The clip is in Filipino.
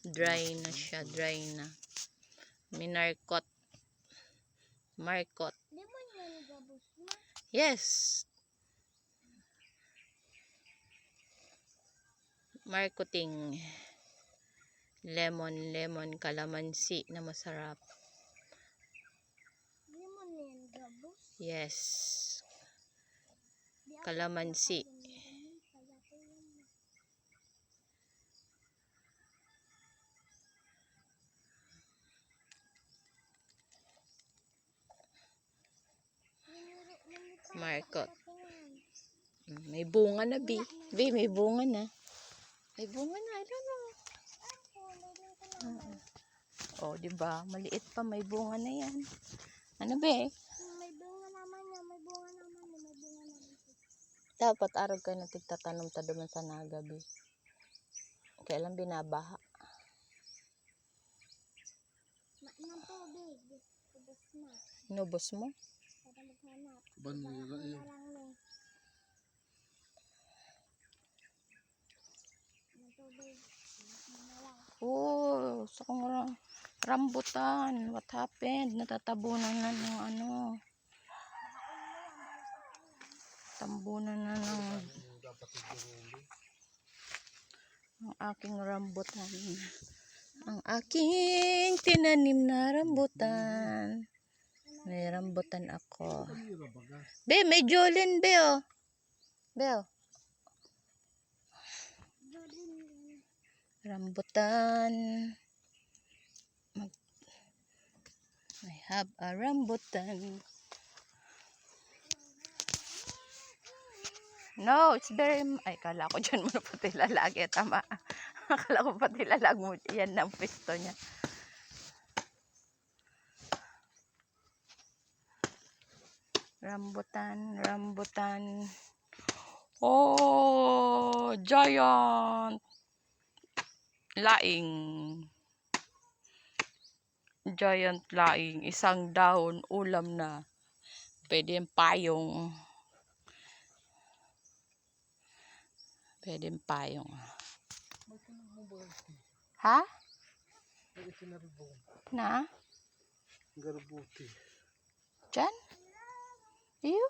Dry na siya, dry na. Minarkot. Markot. Lemon yan, gabos na. Yes. Marketing. Lemon, kalamansi na masarap. Lemon yan, gabos. Yes. Kalamansi. Markot. May bunga na, B. B, may bunga na. May bunga na, I don't know. Oh, diba? Maliit pa, may bunga na yan. Ano, be? May bunga naman yan, may bunga naman, may bunga naman. Dapat araw ka na tigtatanong ta duman sa nagabi. Kailan binabaha? Ng tubig. Ubos na. Inubos mo? Para maghanap. Ban mo yun Lang yun. Ng tubig. Oh, sa kong rambutan. What happened? Natatabunan na ng ano. Tambunan na ng ang aking rambutan. Ang aking tinanim na rambutan. May rambutan ako. Be, may Jolin, be, oh. Be, oh. Rambutan. I have a rambutan. No, it's very... Ay, kala ko dyan mo na pati lalagi. Tama. Akala ko pati lalag mo. Yan ang pisto niya. Rambutan. Oh, giant. Laing. Giant laing. Isang dahon, ulam na. Pwede yung payong. Pwede yung payong. Ha? Na? Garbuti. Diyan? Iyo?